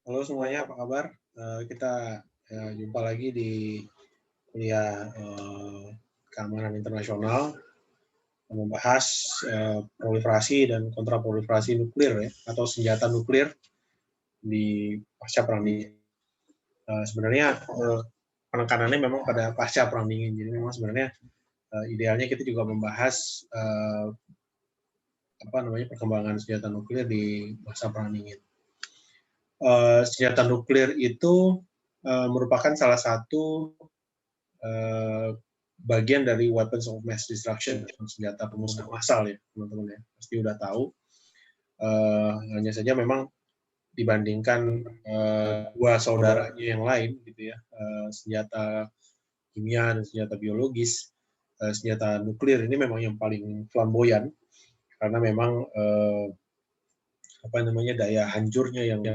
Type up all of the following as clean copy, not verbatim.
Halo semuanya, apa kabar? Kita jumpa lagi di kuliah keamanan internasional membahas proliferasi dan kontraproliferasi nuklir ya, atau senjata nuklir di pasca perang dingin. Sebenarnya penekanannya memang pada pasca perang dingin, jadi memang sebenarnya idealnya kita juga membahas perkembangan senjata nuklir di masa perang dingin. Senjata nuklir itu merupakan salah satu bagian dari weapons of mass destruction, senjata pemusnah massal ya teman-teman ya, pasti udah tahu. Hanya saja memang dibandingkan dua saudaranya yang lain gitu ya, senjata kimia dan senjata biologis, senjata nuklir ini memang yang paling flamboyan karena memang daya hancurnya yang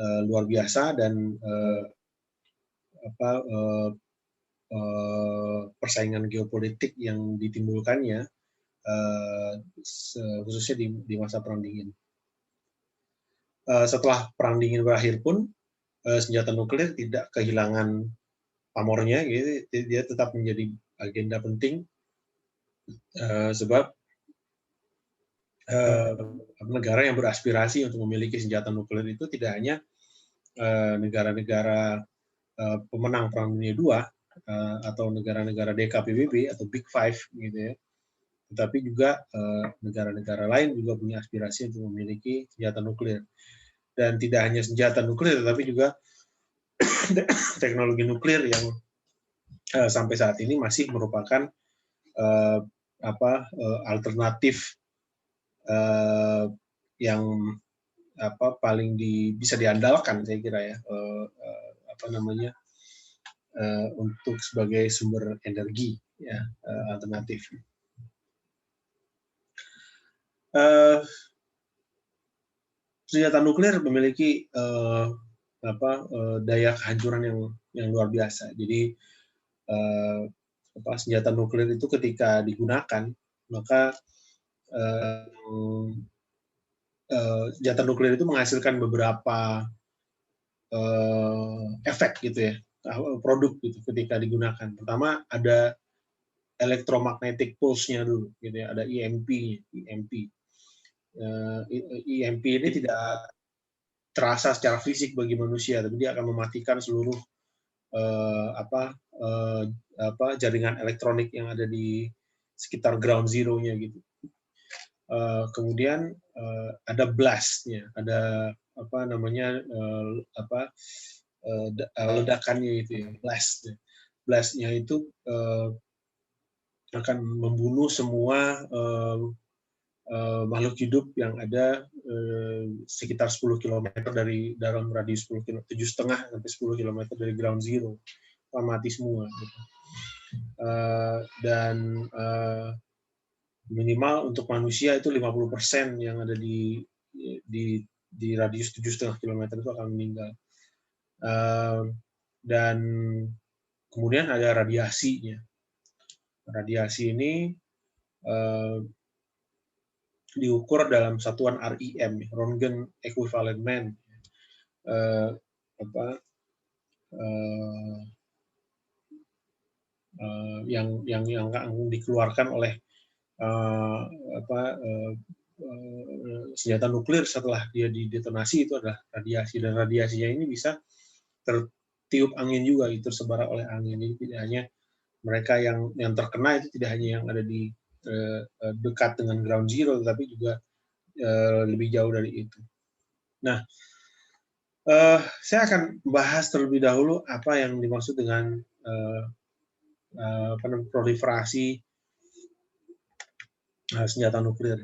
luar biasa dan persaingan geopolitik yang ditimbulkannya khususnya di masa perang dingin. Setelah perang dingin berakhir pun senjata nuklir tidak kehilangan pamornya, gitu. Dia tetap menjadi agenda penting sebab negara yang beraspirasi untuk memiliki senjata nuklir itu tidak hanya negara-negara pemenang Perang Dunia II atau negara-negara DKPBB atau Big Five gitu ya, tetapi juga negara-negara lain juga punya aspirasi untuk memiliki senjata nuklir. Dan tidak hanya senjata nuklir, tetapi juga teknologi nuklir yang sampai saat ini masih merupakan alternatif yang paling bisa diandalkan, saya kira ya, untuk sebagai sumber energi ya, alternatif. Senjata nuklir memiliki daya kehancuran yang luar biasa. Jadi senjata nuklir itu ketika digunakan, maka senjata nuklir itu menghasilkan beberapa efek gitu ya, produk gitu ketika digunakan. Pertama ada electromagnetic pulse-nya dulu, gitu ya, ada EMP. EMP ini tidak terasa secara fisik bagi manusia, tapi dia akan mematikan seluruh jaringan elektronik yang ada di sekitar ground zero-nya gitu. Kemudian ada blast-nya, ada ledakannya itu ya, blast. Blast-nya itu akan membunuh semua makhluk hidup yang ada sekitar 10 km dari dalam radius 7,5 sampai 10 km dari ground zero, mati semua. Gitu. Dan minimal untuk manusia itu 50% yang ada di radius 7,5 km itu akan meninggal. Dan kemudian ada radiasinya. Radiasi ini diukur dalam satuan REM, Röntgen Equivalent Man, yang dikeluarkan oleh senjata nuklir setelah dia didetonasi itu adalah radiasi, dan radiasinya ini bisa tertiup angin juga, itu tersebar oleh angin. Jadi tidak hanya mereka yang terkena itu tidak hanya yang ada di dekat dengan ground zero, tapi juga lebih jauh dari itu. Nah, saya akan bahas terlebih dahulu apa yang dimaksud dengan proliferasi senjata nuklir.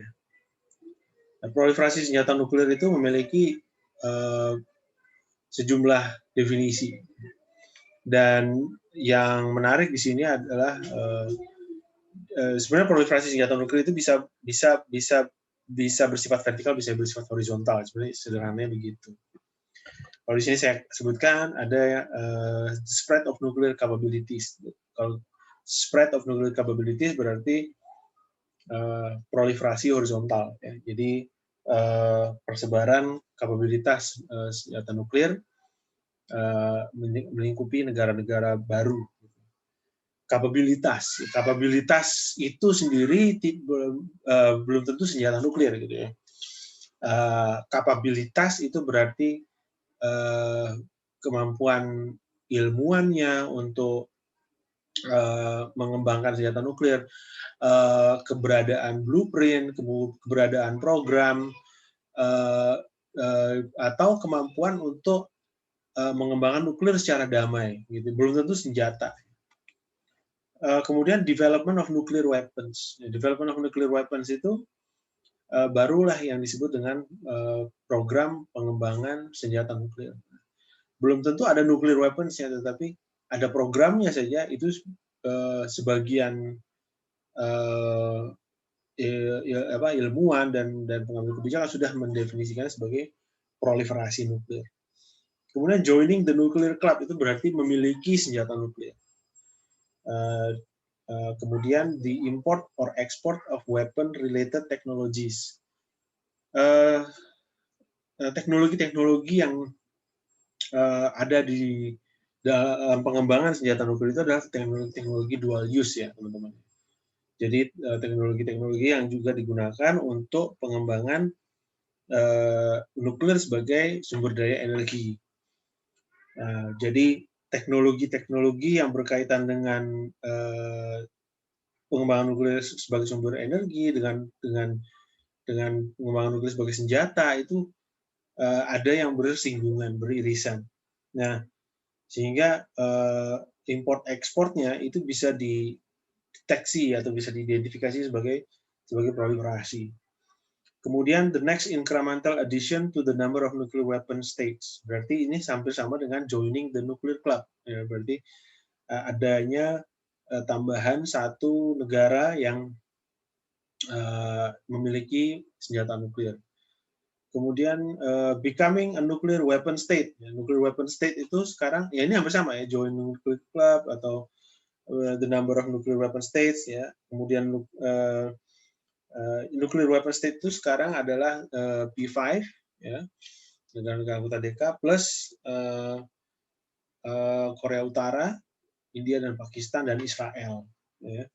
Nah, proliferasi senjata nuklir itu memiliki sejumlah definisi, dan yang menarik di sini adalah sebenarnya proliferasi senjata nuklir itu bisa bersifat vertikal, bisa bersifat horizontal. Sebenarnya sederhananya begitu. Kalau di sini saya sebutkan ada spread of nuclear capabilities. Kalau spread of nuclear capabilities berarti proliferasi horizontal. Ya. Jadi persebaran kapabilitas senjata nuklir melingkupi negara-negara baru. Kapabilitas itu sendiri belum tentu senjata nuklir gitu ya. Kapabilitas itu berarti kemampuan ilmuannya untuk mengembangkan senjata nuklir, keberadaan blueprint, keberadaan program, atau kemampuan untuk mengembangkan nuklir secara damai, gitu. Belum tentu senjata. Kemudian development of nuclear weapons. Development of nuclear weapons itu barulah yang disebut dengan program pengembangan senjata nuklir. Belum tentu ada nuclear weapons ya, tetapi ada programnya saja. Itu sebagian ilmuwan dan pengambil kebijakan sudah mendefinisikannya sebagai proliferasi nuklir. Kemudian joining the nuclear club itu berarti memiliki senjata nuklir. Kemudian the import or export of weapon-related technologies. Teknologi-teknologi yang ada di dalam pengembangan senjata nuklir itu adalah teknologi dual use ya teman-teman. Jadi teknologi-teknologi yang juga digunakan untuk pengembangan nuklir sebagai sumber daya energi. Jadi teknologi-teknologi yang berkaitan dengan pengembangan nuklir sebagai sumber energi, dengan pengembangan nuklir sebagai senjata itu ada yang bersinggungan, beririsan. Nah, sehingga import ekspornya itu bisa dideteksi atau bisa diidentifikasi sebagai proliferasi. Kemudian the next incremental addition to the number of nuclear weapon states. Berarti ini hampir sama dengan joining the nuclear club. Ya, berarti adanya tambahan satu negara yang memiliki senjata nuklir. Kemudian becoming a nuclear weapon state. Ya, nuclear weapon state itu sekarang ya ini hampir sama ya, join nuclear club atau the number of nuclear weapon states ya. Kemudian nuclear weapon state itu sekarang adalah P5 ya, negara-negara anggota DK plus Korea Utara, India dan Pakistan dan Israel. Ya.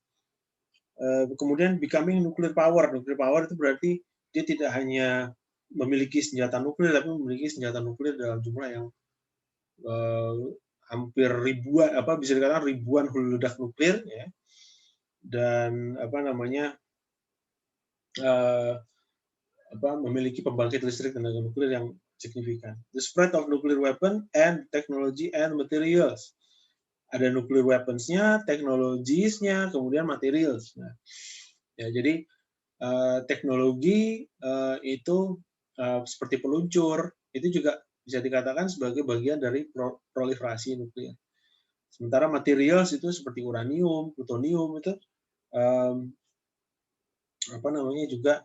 Kemudian becoming nuclear power. Nuclear power itu berarti dia tidak hanya memiliki senjata nuklir, tapi memiliki senjata nuklir dalam jumlah yang hampir ribuan, bisa dikatakan ribuan hulu ledak nuklir, ya. Dan memiliki pembangkit listrik tenaga nuklir yang signifikan. The spread of nuclear weapon and technology and materials. Ada nuclear weapons-nya, teknologisnya, kemudian materials. Nah, ya, jadi teknologi itu seperti peluncur, itu juga bisa dikatakan sebagai bagian dari proliferasi nuklir. Sementara materials itu seperti uranium, plutonium itu juga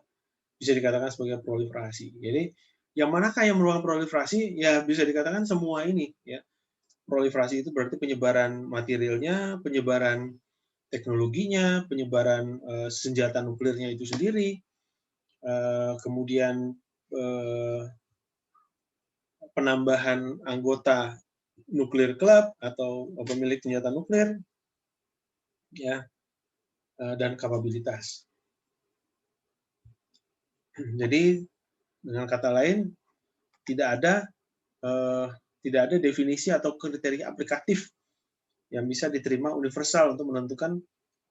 bisa dikatakan sebagai proliferasi. Jadi yang manakah yang merupakan proliferasi? Ya bisa dikatakan semua ini. Ya, proliferasi itu berarti penyebaran materialnya, penyebaran teknologinya, penyebaran senjata nuklirnya itu sendiri, kemudian penambahan anggota nuklir club atau pemilik senjata nuklir, ya, dan kapabilitas. Jadi dengan kata lain tidak ada definisi atau kriteria aplikatif yang bisa diterima universal untuk menentukan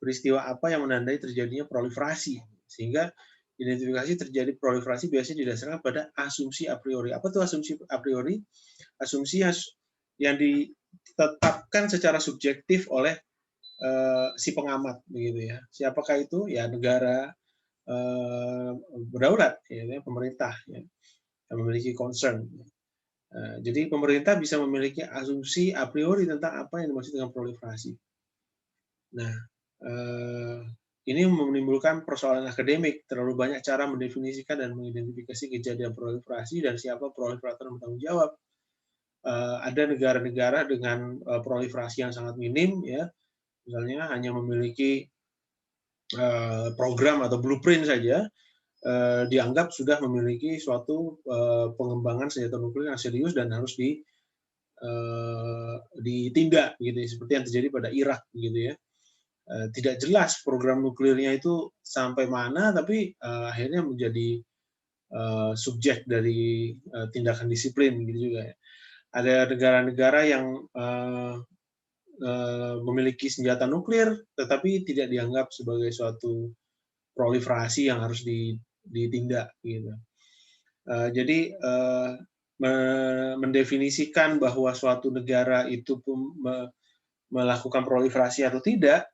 peristiwa apa yang menandai terjadinya proliferasi. Sehingga identifikasi terjadi proliferasi biasanya didasarkan pada asumsi a priori. Apa itu asumsi a priori? Asumsi yang ditetapkan secara subjektif oleh si pengamat, begitu ya. Siapakah itu? Ya negara berdaulat, ya, pemerintah, ya, yang memiliki concern. Jadi pemerintah bisa memiliki asumsi a priori tentang apa yang dimaksud dengan proliferasi. Nah, ini menimbulkan persoalan akademik. Terlalu banyak cara mendefinisikan dan mengidentifikasi kejadian proliferasi dan siapa proliferator yang bertanggung jawab. Ada negara-negara dengan proliferasi yang sangat minim, ya, misalnya hanya memiliki program atau blueprint saja, dianggap sudah memiliki suatu pengembangan senjata nuklir yang serius dan harus ditindak, gitu, seperti yang terjadi pada Irak, gitu ya. Tidak jelas program nuklirnya itu sampai mana, tapi akhirnya menjadi subjek dari tindakan disiplin, gitu juga ya. Ada negara-negara yang memiliki senjata nuklir, tetapi tidak dianggap sebagai suatu proliferasi yang harus ditindak, gitu. Jadi mendefinisikan bahwa suatu negara itu melakukan proliferasi atau tidak,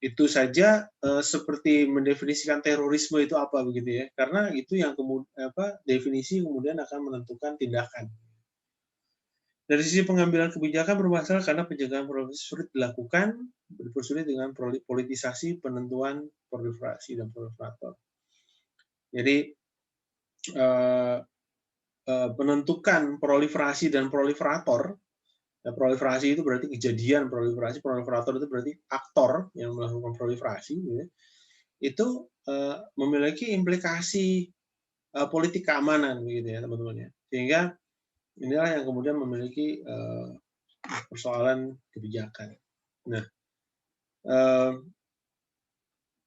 itu saja seperti mendefinisikan terorisme itu apa, begitu ya, karena itu yang definisi kemudian akan menentukan tindakan. Dari sisi pengambilan kebijakan bermasalah karena pencegahan proliferasi sulit dilakukan, dipersulit dengan politisasi penentuan proliferasi dan proliferator. Jadi penentukan proliferasi dan proliferator, proliferasi itu berarti kejadian proliferasi, proliferator itu berarti aktor yang melakukan proliferasi, gitu, itu memiliki implikasi politik keamanan, begitu ya teman-teman ya. Sehingga inilah yang kemudian memiliki persoalan kebijakan. Nah,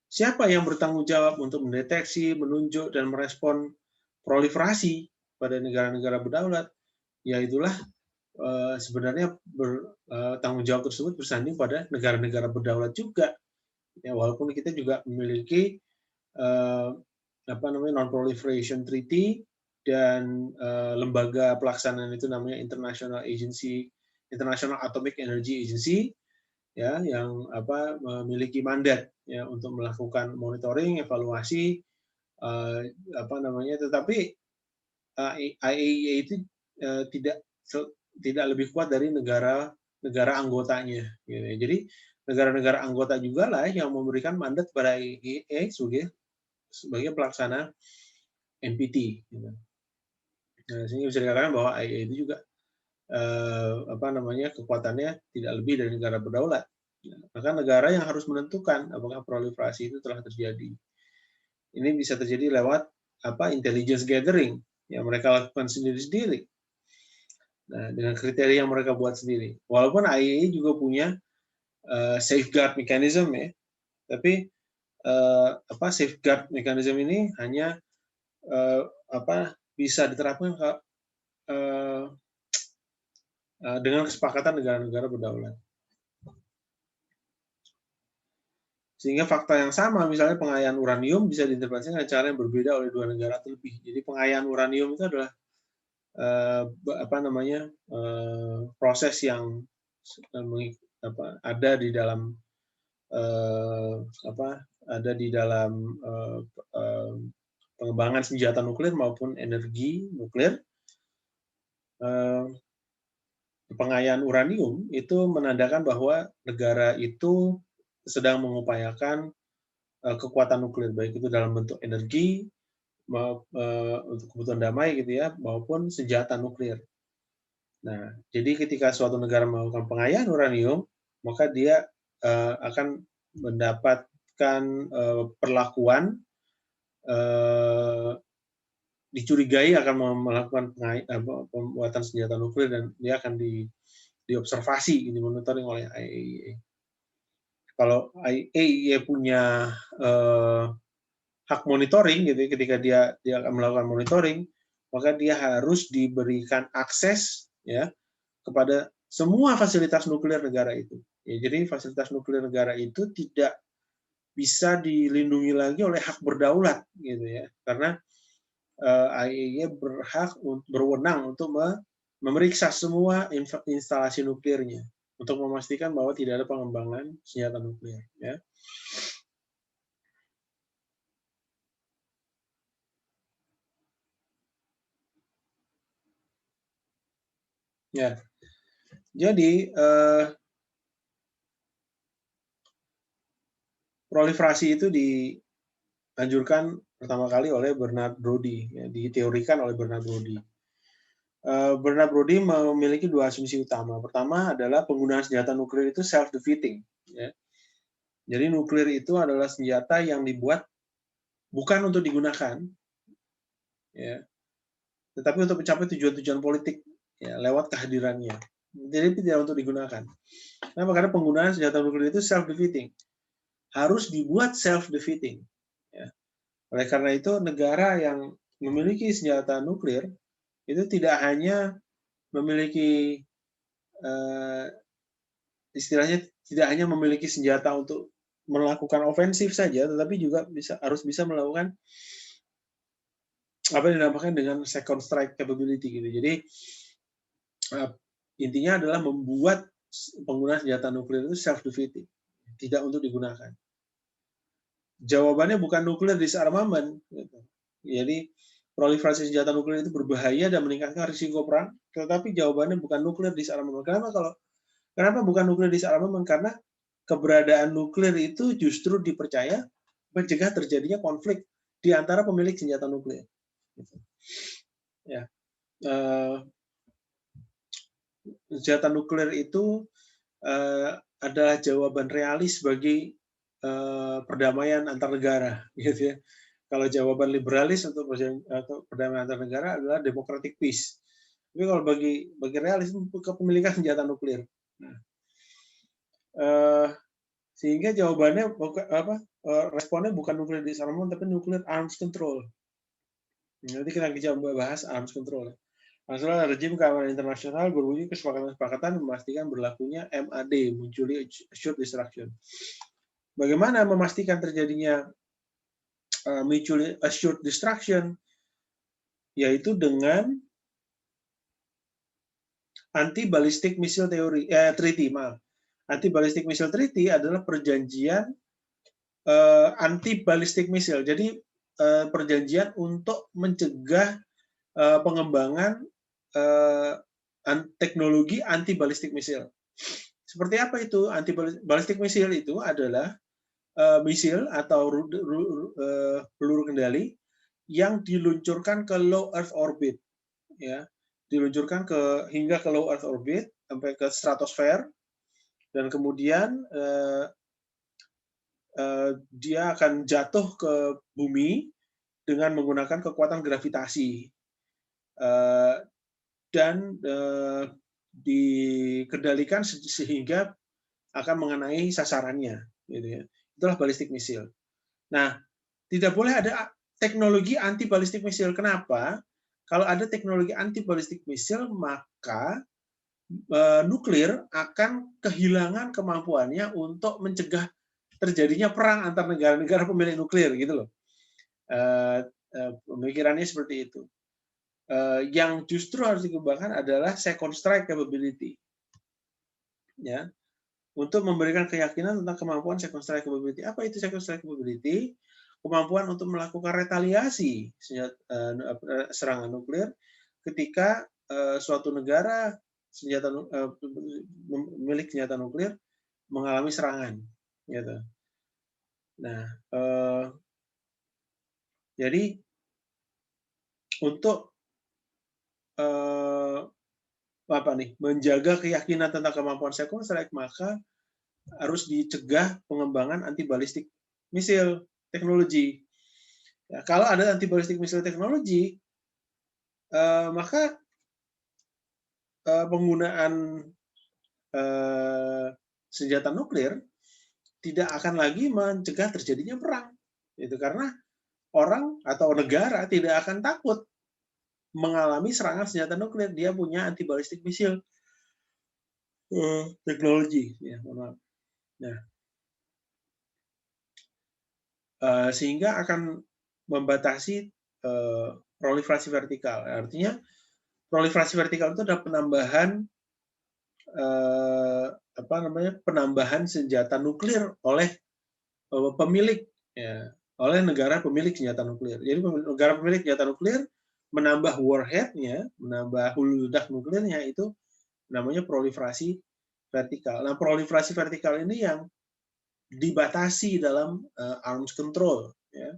siapa yang bertanggung jawab untuk mendeteksi, menunjuk, dan merespon proliferasi pada negara-negara berdaulat? Ya itulah sebenarnya tanggung jawab tersebut bersanding pada negara-negara berdaulat juga. Ya, walaupun kita juga memiliki Non-Proliferation Treaty dan lembaga pelaksanaan itu namanya International Atomic Energy Agency, ya, yang memiliki mandat ya untuk melakukan monitoring, evaluasi, tetapi IAEA itu tidak lebih kuat dari negara anggotanya. Gitu. Jadi negara-negara anggota juga lah yang memberikan mandat pada IAEA sebagai pelaksana NPT. Gitu. Nah, sehingga bisa dikatakan bahwa IAEA itu juga kekuatannya tidak lebih dari negara berdaulat. Maka negara yang harus menentukan apakah proliferasi itu telah terjadi. Ini bisa terjadi lewat intelligence gathering yang mereka lakukan sendiri-sendiri. Nah, dengan kriteria yang mereka buat sendiri. Walaupun IAEA juga punya safeguard mechanism ya, tapi safeguard mechanism ini hanya bisa diterapkan dengan kesepakatan negara-negara berdaulat. Sehingga fakta yang sama, misalnya pengayaan uranium bisa diinterpretasikan dengan cara yang berbeda oleh dua negara atau lebih. Jadi pengayaan uranium itu adalah proses yang ada di dalam pengembangan senjata nuklir maupun energi nuklir. Pengayaan uranium itu menandakan bahwa negara itu sedang mengupayakan kekuatan nuklir, baik itu dalam bentuk energi untuk kebutuhan damai, gitu ya, maupun senjata nuklir. Nah, jadi ketika suatu negara melakukan pengayaan uranium, maka dia akan mendapatkan perlakuan dicurigai akan melakukan pembuatan senjata nuklir, dan dia akan diobservasi, dimonitoring oleh IAEA. Kalau IAEA punya hak monitoring, gitu, ketika dia akan melakukan monitoring, maka dia harus diberikan akses ya kepada semua fasilitas nuklir negara itu. Ya, jadi fasilitas nuklir negara itu tidak bisa dilindungi lagi oleh hak berdaulat, gitu ya, karena IAEA berwenang untuk memeriksa semua instalasi nuklirnya untuk memastikan bahwa tidak ada pengembangan senjata nuklir. Ya. Ya, jadi proliferasi itu dianjurkan pertama kali oleh Bernard Brodie, ya, diteorikan oleh Bernard Brodie. Bernard Brodie memiliki dua asumsi utama. Pertama adalah penggunaan senjata nuklir itu self-defeating. Ya. Jadi nuklir itu adalah senjata yang dibuat bukan untuk digunakan, ya, tetapi untuk mencapai tujuan-tujuan politik, ya, lewat kehadirannya. Jadi tidak untuk digunakan. Kenapa? Karena penggunaan senjata nuklir itu self-defeating. Harus dibuat self-defeating. Ya. Oleh karena itu, negara yang memiliki senjata nuklir itu tidak hanya memiliki istilahnya tidak hanya memiliki senjata untuk melakukan ofensif saja, tetapi juga harus bisa melakukan apa yang dinamakan dengan second strike capability gitu. Jadi intinya adalah membuat penggunaan senjata nuklir itu self-defeating, tidak untuk digunakan. Jawabannya bukan nuklir disarmament. Gitu. Jadi proliferasi senjata nuklir itu berbahaya dan meningkatkan risiko perang, tetapi jawabannya bukan nuklir disarmament. Kenapa bukan nuklir disarmament? Karena keberadaan nuklir itu justru dipercaya mencegah terjadinya konflik di antara pemilik senjata nuklir. Ya, senjata nuklir itu adalah jawaban realis bagi perdamaian antar negara, gitu ya. Kalau jawaban liberalis untuk perdamaian antar negara adalah democratic peace. Tapi kalau bagi realis kepemilikan senjata nuklir. Nah, sehingga jawabannya responnya bukan nuklir disarmament tapi nuklir arms control. Nanti kita bahas arms control. Masalah rezim keamanan internasional berbunyi kesepakatan memastikan berlakunya MAD, mutually assured destruction. Bagaimana memastikan terjadinya mutually assured destruction? Yaitu dengan anti-ballistic missile treaty. Anti-ballistic missile treaty adalah perjanjian anti-ballistic missile. Jadi perjanjian untuk mencegah pengembangan teknologi anti-ballistic missile. Seperti apa itu? Anti-ballistic missile itu adalah misil atau peluru kendali yang diluncurkan ke low Earth orbit, ya, diluncurkan hingga ke low Earth orbit sampai ke stratosfer, dan kemudian dia akan jatuh ke bumi dengan menggunakan kekuatan gravitasi dan dikendalikan sehingga akan mengenai sasarannya, gitu ya. Itulah ballistic missile. Nah, tidak boleh ada teknologi anti ballistic missile. Kenapa? Kalau ada teknologi anti ballistic missile, maka nuklir akan kehilangan kemampuannya untuk mencegah terjadinya perang antar negara-negara pemilik nuklir, gitu loh. Pemikirannya seperti itu. Yang justru harus dikembangkan adalah second strike capability, ya, untuk memberikan keyakinan tentang kemampuan second strike capability. Apa itu second strike capability? Kemampuan untuk melakukan retaliasi serangan nuklir ketika suatu negara milik senjata nuklir mengalami serangan, gitu. Nah, jadi untuk menjaga keyakinan tentang kemampuan second strike, maka harus dicegah pengembangan anti-ballistic missile teknologi. Ya, kalau ada anti-ballistic missile teknologi, maka penggunaan senjata nuklir tidak akan lagi mencegah terjadinya perang. Itu karena orang atau negara tidak akan takut mengalami serangan senjata nuklir. Dia punya anti-ballistic missile teknologi. Ya, mohon maaf. Nah, sehingga akan membatasi proliferasi vertikal. Artinya proliferasi vertikal itu adalah penambahan senjata nuklir oleh pemilik, ya, oleh negara pemilik senjata nuklir. Jadi negara pemilik senjata nuklir menambah warhead-nya, menambah hulu ledak nuklirnya, itu namanya proliferasi vertikal. Nah, proliferasi vertikal ini yang dibatasi dalam arms control, ya.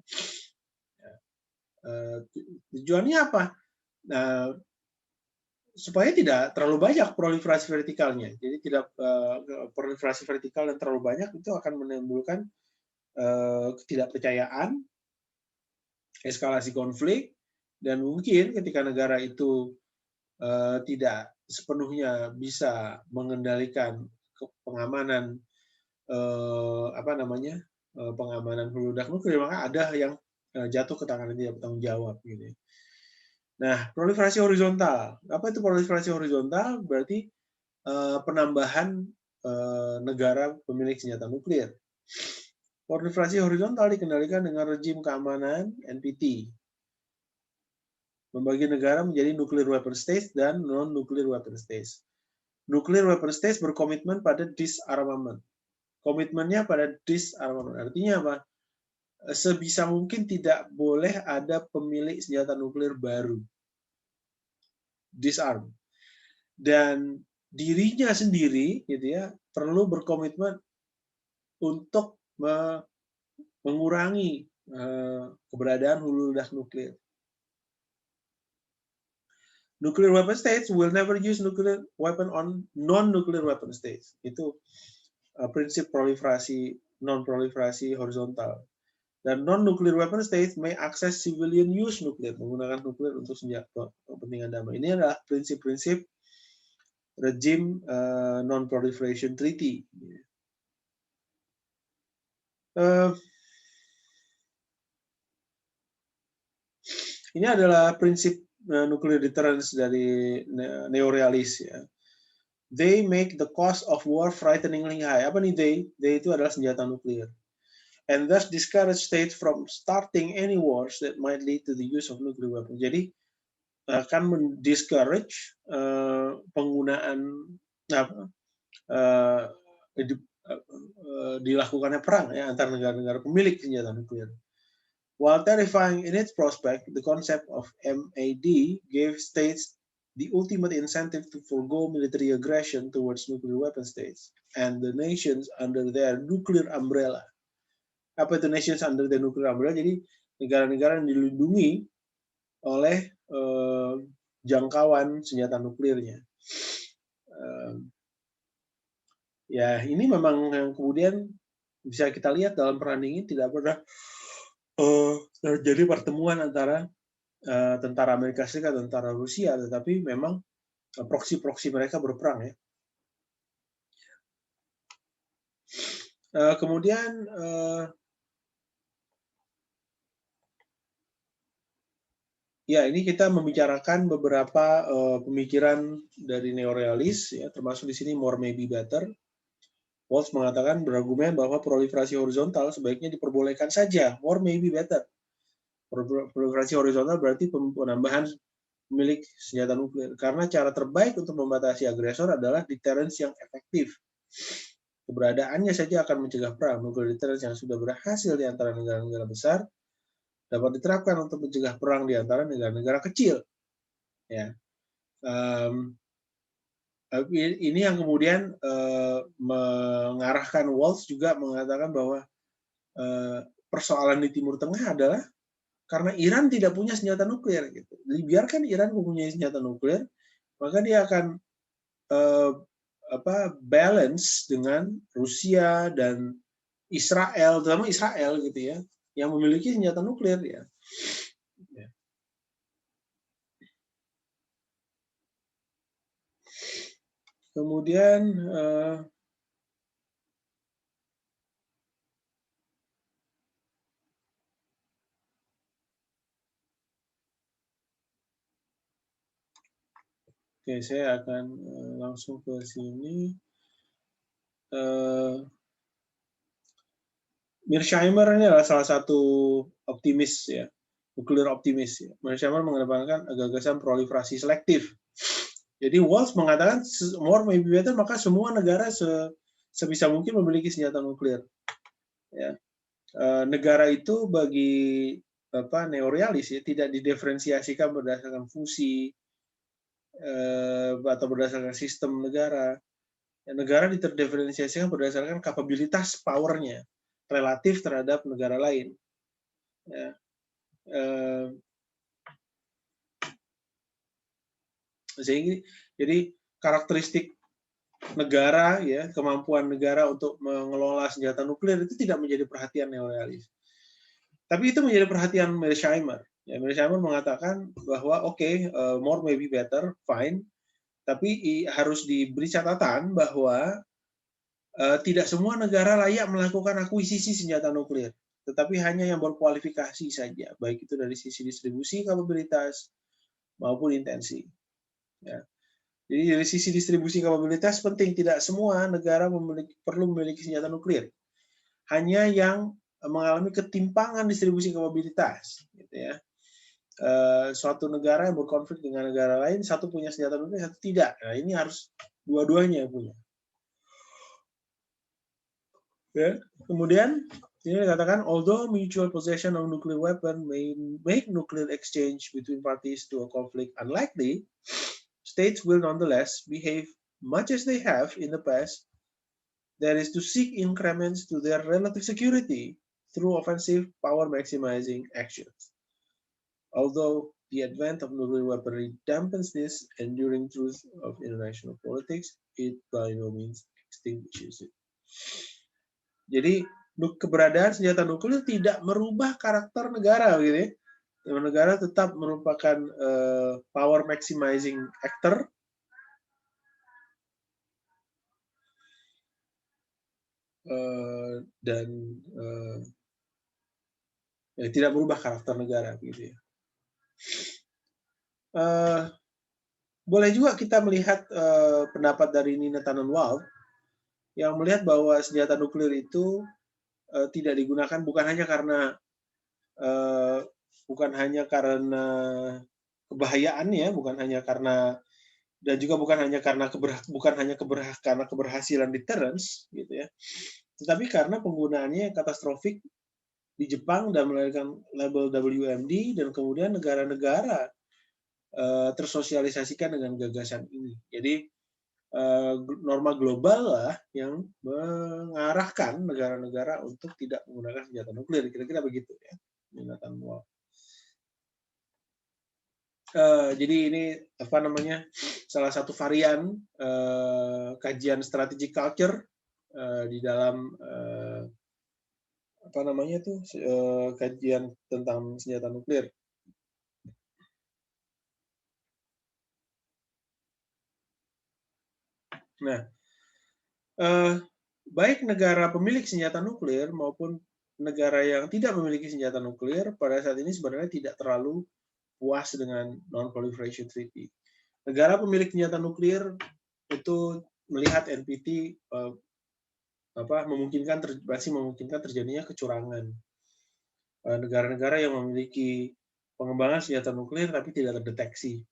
Tujuannya apa? Nah, supaya tidak terlalu banyak proliferasi vertikalnya. Jadi tidak proliferasi vertikal yang terlalu banyak itu akan menimbulkan ketidakpercayaan eskalasi konflik, dan mungkin ketika negara itu tidak sepenuhnya bisa mengendalikan pengamanan pengamanan hulu-ledak nuklir, maka ada yang jatuh ke tangan yang tidak bertanggung jawab gitu. Nah, proliferasi horizontal. Apa itu proliferasi horizontal? Berarti penambahan negara pemilik senjata nuklir. Proliferasi horizontal dikendalikan dengan rejim keamanan NPT. Membagi negara menjadi nuclear weapon states dan non-nuclear weapon states. Nuclear weapon states berkomitmen pada disarmament. Komitmennya pada disarmament. Artinya apa? Sebisa mungkin tidak boleh ada pemilik senjata nuklir baru. Disarm. Dan dirinya sendiri gitu ya perlu berkomitmen untuk mengurangi keberadaan hulu ledak nuklir. Nuclear weapon states will never use nuclear weapon on non-nuclear weapon states. Itu prinsip proliferasi non-proliferasi horizontal. Dan non-nuclear weapon states may access civilian use nuklir, menggunakan nuklir untuk senjata kepentingan damai. Ini adalah prinsip-prinsip rejim non-proliferation treaty. Ini adalah prinsip nuclear deterrence dari neorealis ya. They make the cost of war frighteningly high. Apa nih they? They itu adalah senjata nuklir. And thus discourage states from starting any wars that might lead to the use of nuclear weapons. Jadi akan mendiscourage penggunaan dilakukannya perang ya antar negara-negara pemilik senjata nuklir. While terrifying in its prospect, the concept of MAD gave states the ultimate incentive to forgo military aggression towards nuclear weapon states and the nations under their nuclear umbrella. Apa itu nations under their nuclear umbrella? Jadi negara-negara yang dilindungi oleh jangkauan senjata nuklirnya. Ya ini memang yang kemudian bisa kita lihat dalam perang dingin tidak pernah terjadi pertemuan antara tentara Amerika Serikat dan tentara Rusia, tetapi memang proksi-proksi mereka berperang ya. Kemudian ya ini kita membicarakan beberapa pemikiran dari neorealis ya, termasuk di sini more may be better. Waltz mengatakan berargumen bahwa proliferasi horizontal sebaiknya diperbolehkan saja, more may be better. Proliferasi horizontal berarti penambahan milik senjata nuklir. Karena cara terbaik untuk membatasi agresor adalah deterrence yang efektif. Keberadaannya saja akan mencegah perang. Nuclear deterrence yang sudah berhasil di antara negara-negara besar dapat diterapkan untuk mencegah perang di antara negara-negara kecil. Ya. Ini yang kemudian mengarahkan Waltz juga mengatakan bahwa persoalan di Timur Tengah adalah karena Iran tidak punya senjata nuklir. Gitu. Dibiarkan Iran mempunyai senjata nuklir, maka dia akan balance dengan Rusia dan Israel, terutama Israel gitu ya, yang memiliki senjata nuklir ya. Kemudian oke, saya akan langsung ke sini. Mearsheimer ini adalah salah satu optimis ya, nuklir optimis. Ya. Mearsheimer mengedepankan gagasan proliferasi selektif. Jadi Waltz mengatakan more may be better, maka semua negara sebisa mungkin memiliki senjata nuklir. Ya. Negara itu bagi neorealis ya tidak didiferensiasikan berdasarkan fungsi atau berdasarkan sistem negara. Negara terdiferensiasikan berdasarkan kapabilitas powernya relatif terhadap negara lain. Ya. Jadi karakteristik negara ya, kemampuan negara untuk mengelola senjata nuklir itu tidak menjadi perhatian neorealis. Tapi itu menjadi perhatian Mearsheimer. Ya, Mearsheimer mengatakan bahwa more may be better, fine, tapi harus diberi catatan bahwa tidak semua negara layak melakukan akuisisi senjata nuklir, tetapi hanya yang berkualifikasi saja, baik itu dari sisi distribusi kapabilitas maupun intensi. Ya. Jadi dari sisi distribusi kapabilitas penting, tidak semua negara perlu memiliki senjata nuklir. Hanya yang mengalami ketimpangan distribusi kapabilitas, gitu ya. Suatu negara yang berkonflik dengan negara lain, satu punya senjata nuklir, satu tidak. Nah, ini harus dua-duanya punya. Ya. Kemudian ini dikatakan, although mutual possession of nuclear weapon may make nuclear exchange between parties to a conflict unlikely, states will nonetheless behave much as they have in the past, that is to seek increments to their relative security through offensive power maximizing actions. Although the advent of nuclear weaponry dampens this enduring truth of international politics, it by no means extinguishes it. Jadi keberadaan senjata nuklir tidak merubah karakter negara, gitu ya. Negara tetap merupakan power maximizing actor, dan tidak berubah karakter negara, gitu ya. Boleh juga kita melihat pendapat dari Nina Tannenwald yang melihat bahwa senjata nuklir itu tidak digunakan bukan hanya karena kebahayaannya, bukan hanya karena keberhasilan deterrence, gitu ya, tetapi karena penggunaannya katastrofik di Jepang dan melahirkan label WMD, dan kemudian negara-negara tersosialisasikan dengan gagasan ini. Jadi norma global lah yang mengarahkan negara-negara untuk tidak menggunakan senjata nuklir, kira-kira begitu ya. Jadi ini salah satu varian kajian strategic culture di dalam kajian tentang senjata nuklir. Nah, baik negara pemilik senjata nuklir maupun negara yang tidak memiliki senjata nuklir pada saat ini sebenarnya tidak terlalu puas dengan Non-Proliferation Treaty. Negara pemilik senjata nuklir itu melihat NPT masih memungkinkan terjadinya kecurangan. Negara-negara yang memiliki pengembangan senjata nuklir tapi tidak terdeteksi.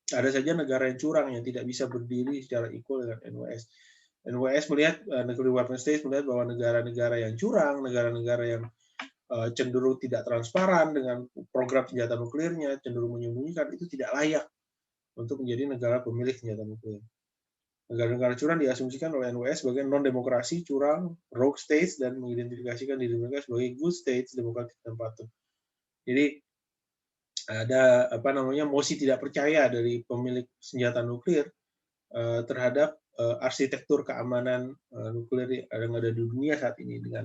Ada saja negara yang curang yang tidak bisa berdiri secara equal dengan NWS. NWS melihat, Nuclear Weapon States melihat bahwa negara-negara yang curang, negara-negara yang cenderung tidak transparan dengan program senjata nuklirnya, cenderung menyembunyikan, itu tidak layak untuk menjadi negara pemilik senjata nuklir. Negara-negara curang diasumsikan oleh NWS sebagai non-demokrasi, curang, rogue states, dan mengidentifikasikan diri mereka sebagai good states, demokratik dan patuh. Jadi ada mosi tidak percaya dari pemilik senjata nuklir terhadap arsitektur keamanan nuklir yang ada di dunia saat ini dengan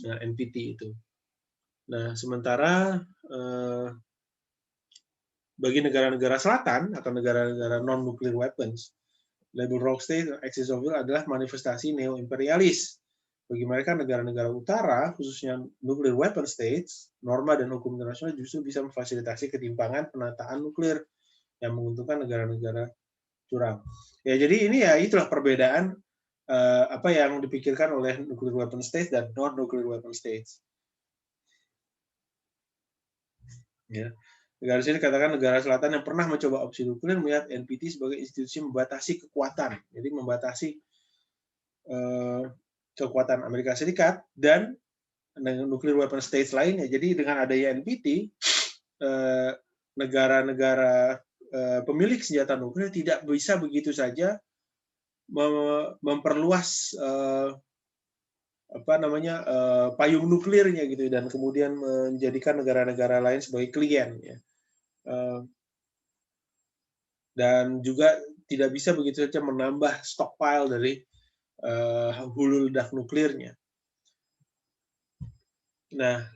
NPT itu. Nah, sementara bagi negara-negara selatan atau negara-negara non-nuclear weapons, label rogue state dan axis of will adalah manifestasi neo-imperialis. Bagi mereka negara-negara utara, khususnya nuclear weapon states, norma dan hukum internasional justru bisa memfasilitasi ketimpangan penataan nuklir yang menguntungkan negara-negara curang. Ya, jadi ini ya itulah perbedaan apa yang dipikirkan oleh nuclear weapon states dan non-nuclear weapon states. Ya. Negara sini katakan negara selatan yang pernah mencoba opsi nuklir melihat NPT sebagai institusi membatasi kekuatan, jadi membatasi kekuatan Amerika Serikat dan nuclear weapon states lainnya. Jadi dengan adanya NPT, negara-negara pemilik senjata nuklir tidak bisa begitu saja memperluas payung nuklirnya gitu, dan kemudian menjadikan negara-negara lain sebagai klien, ya. Dan juga tidak bisa begitu saja menambah stockpile dari hulu ledak nuklirnya. Nah,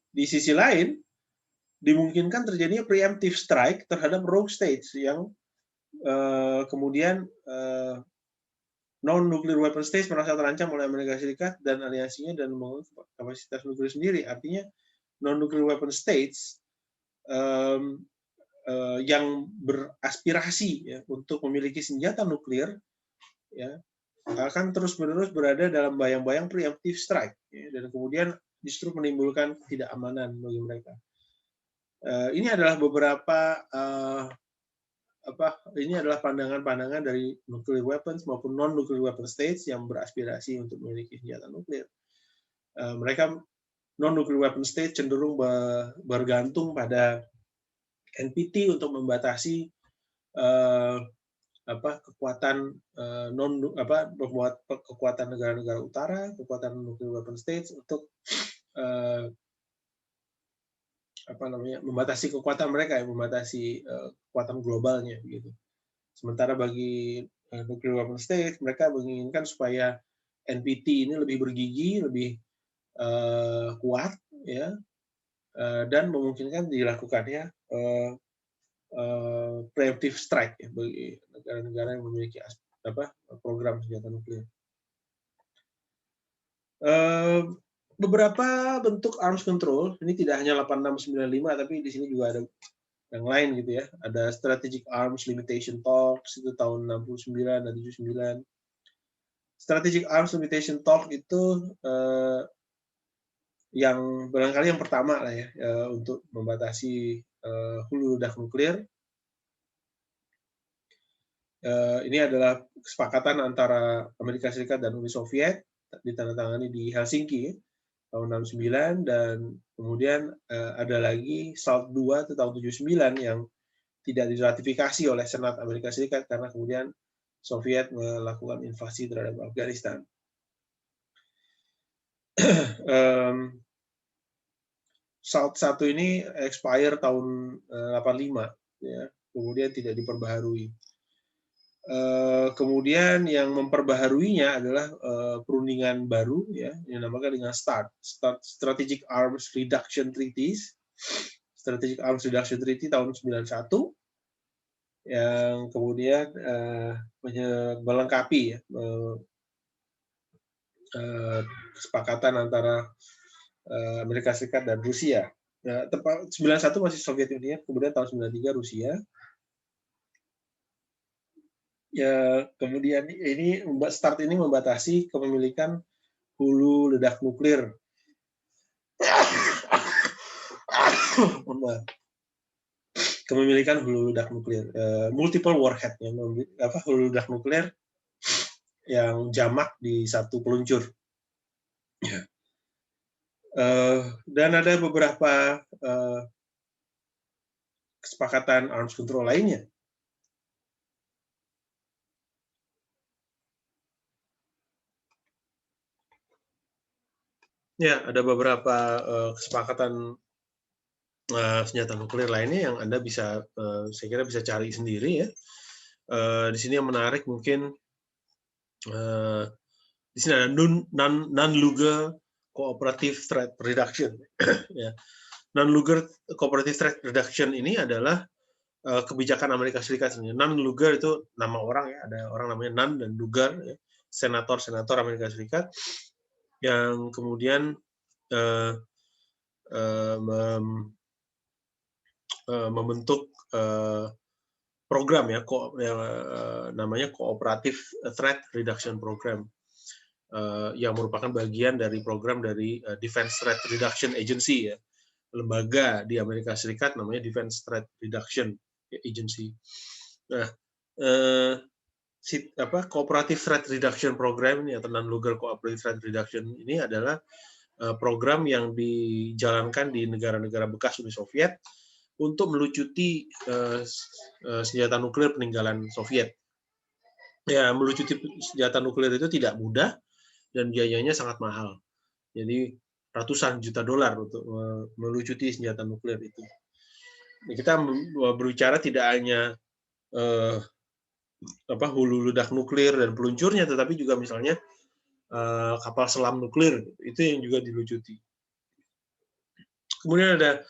di sisi lain dimungkinkan terjadinya preemptive strike terhadap rogue states yang kemudian non-nuclear weapon states merasa terancam oleh Amerika Serikat dan aliansinya dan membangun kapasitas nuklir sendiri. Artinya non-nuclear weapon states yang beraspirasi ya, untuk memiliki senjata nuklir ya, akan terus-menerus berada dalam bayang-bayang preemptive strike ya, dan kemudian justru menimbulkan ketidakamanan bagi mereka. Ini adalah beberapa ini adalah pandangan-pandangan dari nuclear weapons maupun non-nuclear weapon states yang beraspirasi untuk memiliki senjata nuklir. Mereka non-nuclear weapon states cenderung bergantung pada NPT untuk membatasi kekuatan kekuatan negara-negara utara, kekuatan nuclear weapon states untuk membatasi kekuatan mereka, membatasi kekuatan globalnya gitu. Sementara bagi nuclear weapon states, mereka menginginkan supaya NPT ini lebih bergigi, lebih kuat, ya, dan memungkinkan dilakukannya preemptive strike ya, bagi negara-negara yang memiliki program senjata nuklir. Beberapa bentuk arms control, ini tidak hanya 8695, tapi di sini juga ada yang lain gitu ya. Ada Strategic Arms Limitation Talks itu tahun 69 dan 79. Strategic Arms Limitation Talk itu yang barangkali yang pertama lah ya, untuk membatasi hulu ledak nuklir. Ini adalah kesepakatan antara Amerika Serikat dan Uni Soviet, ditandatangani di Helsinki tahun 69, dan kemudian ada lagi SALT II itu tahun 79 yang tidak diratifikasi oleh Senat Amerika Serikat karena kemudian Soviet melakukan invasi terhadap Afghanistan. SALT I ini expire tahun 85, ya, kemudian tidak diperbaharui. Kemudian yang memperbaharuinya adalah perundingan baru ya, yang dinamakan dengan START, Strategic Arms Reduction Treaties, Strategic Arms Reduction Treaty tahun 91, yang kemudian melengkapi ya, kesepakatan antara Amerika Serikat dan Rusia. Ya, 91 masih Soviet Union, kemudian tahun 93 Rusia. Ya, kemudian ini START ini membatasi kepemilikan hulu ledak nuklir. Kepemilikan hulu ledak nuklir, multiple warhead, ya, hulu ledak nuklir yang jamak di satu peluncur. Dan ada beberapa kesepakatan arms control lainnya. Ya, ada beberapa kesepakatan senjata nuklir lainnya yang Anda bisa, saya kira bisa cari sendiri ya. Di sini yang menarik mungkin di sini ada non-Luger Cooperative Threat Reduction. Ya. Non-Luger Cooperative Threat Reduction ini adalah kebijakan Amerika Serikat. Non-Luger itu nama orang ya, ada orang namanya Nunn dan Lugar, ya, senator Amerika Serikat, yang kemudian membentuk program ya, namanya Cooperative Threat Reduction Program, yang merupakan bagian dari program dari Defense Threat Reduction Agency ya, lembaga di Amerika Serikat namanya Defense Threat Reduction Agency. Nah, Cooperative Threat Reduction Program ini atau Non-Luger Cooperative Threat Reduction ini adalah program yang dijalankan di negara-negara bekas Uni Soviet untuk melucuti senjata nuklir peninggalan Soviet. Ya, melucuti senjata nuklir itu tidak mudah dan biayanya sangat mahal. Jadi ratusan juta dolar untuk melucuti senjata nuklir itu. Kita berbicara tidak hanya hulu ledak nuklir dan peluncurnya, tetapi juga misalnya kapal selam nuklir, itu yang juga dilucuti. Kemudian ada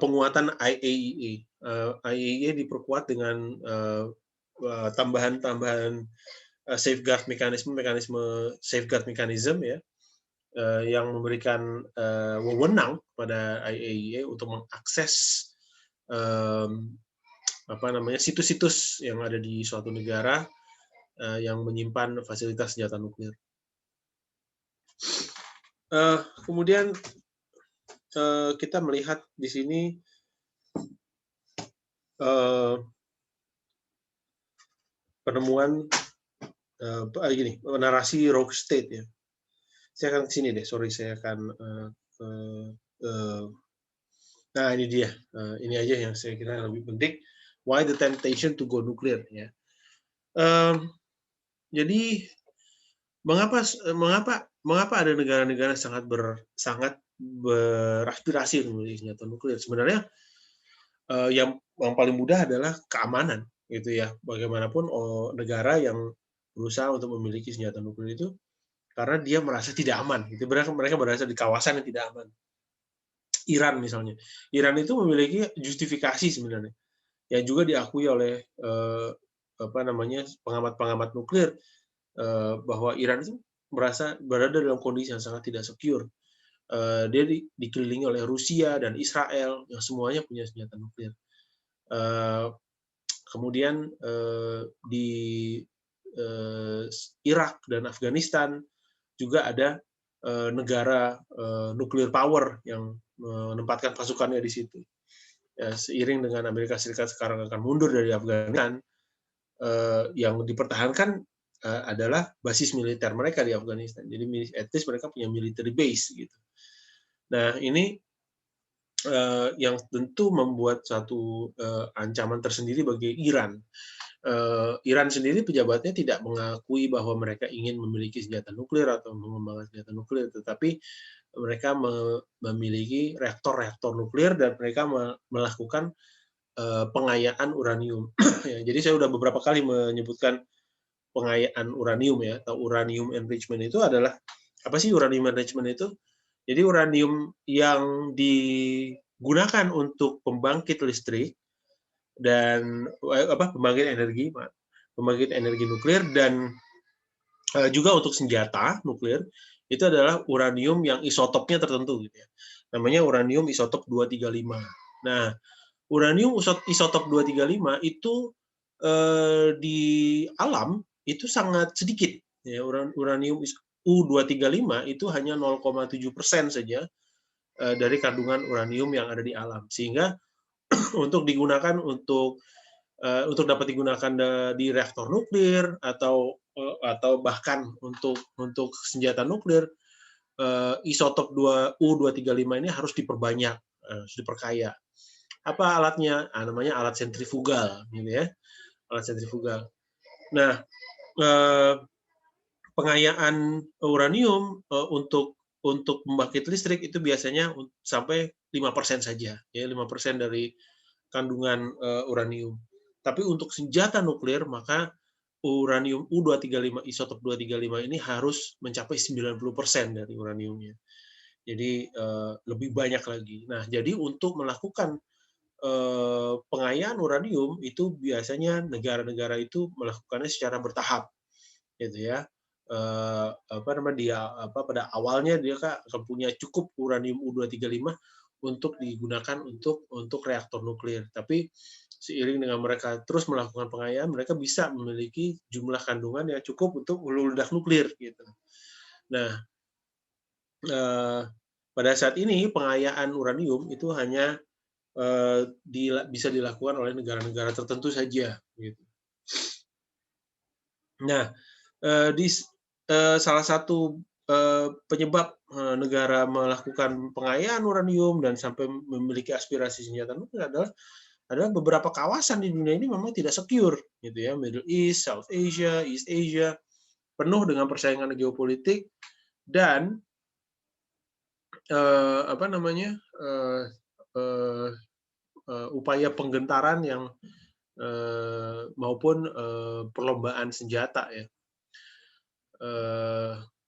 penguatan IAEA. IAEA diperkuat dengan tambahan-tambahan safeguard mekanisme safeguard mechanism ya, yang memberikan wewenang pada IAEA untuk mengakses situs-situs yang ada di suatu negara yang menyimpan fasilitas senjata nuklir. Kemudian kita melihat di sini penemuan narasi rogue state ya. Saya akan ke sini deh, saya akan nah ini dia, ini aja yang saya kira lebih penting. Why the temptation to go nuclear ya. Jadi mengapa ada negara-negara sangat beraspirasi untuk memiliki senjata nuklir? Sebenarnya yang paling mudah adalah keamanan gitu ya. Bagaimanapun negara yang berusaha untuk memiliki senjata nuklir itu karena dia merasa tidak aman. Gitu. Mereka berada di kawasan yang tidak aman. Iran misalnya, Iran itu memiliki justifikasi sebenarnya yang juga diakui oleh pengamat-pengamat nuklir bahwa Iran itu merasa berada dalam kondisi yang sangat tidak secure. Dia dikelilingi oleh Rusia dan Israel yang semuanya punya senjata nuklir. Kemudian di Irak dan Afghanistan juga ada negara nuklir power yang menempatkan pasukannya di situ. Ya, seiring dengan Amerika Serikat sekarang akan mundur dari Afghanistan, yang dipertahankan adalah basis militer mereka di Afghanistan. Jadi at least mereka punya military base gitu. Nah ini yang tentu membuat satu ancaman tersendiri bagi Iran. Iran sendiri pejabatnya tidak mengakui bahwa mereka ingin memiliki senjata nuklir atau mengembangkan senjata nuklir, tetapi mereka memiliki reaktor-reaktor nuklir dan mereka melakukan pengayaan uranium. Jadi saya sudah beberapa kali menyebutkan pengayaan uranium ya, atau uranium enrichment itu adalah apa sih uranium enrichment itu? Jadi uranium yang digunakan untuk pembangkit listrik dan pembangkit energi nuklir dan juga untuk senjata nuklir itu adalah uranium yang isotopnya tertentu gitu ya. Namanya uranium isotop 235. Nah, uranium isotop 235 itu di alam itu sangat sedikit ya. Uranium U235 itu hanya 0,7% saja dari kandungan uranium yang ada di alam. Sehingga untuk digunakan untuk dapat digunakan di reaktor nuklir atau bahkan untuk senjata nuklir, isotop U235 ini harus diperbanyak, harus diperkaya. Apa alatnya? Namanya alat sentrifugal, gitu ya, alat sentrifugal. Nah, pengayaan uranium untuk pembangkit listrik itu biasanya sampai 5% saja, ya 5% dari kandungan uranium. Tapi untuk senjata nuklir maka uranium U235 isotop 235 ini harus mencapai 90% dari uraniumnya. Jadi lebih banyak lagi. Nah, jadi untuk melakukan pengayaan uranium itu biasanya negara-negara itu melakukannya secara bertahap, gitu ya. Pada awalnya dia akan punya cukup uranium U235 untuk digunakan untuk reaktor nuklir. Tapi seiring dengan mereka terus melakukan pengayaan, mereka bisa memiliki jumlah kandungan yang cukup untuk hulu ledak nuklir gitu. Nah, pada saat ini pengayaan uranium itu hanya bisa dilakukan oleh negara-negara tertentu saja gitu. Nah, di salah satu penyebab negara melakukan pengayaan uranium dan sampai memiliki aspirasi senjata nuklir adalah beberapa kawasan di dunia ini memang tidak secure, gitu ya, Middle East, South Asia, East Asia, penuh dengan persaingan geopolitik dan upaya penggentaran yang maupun perlombaan senjata ya.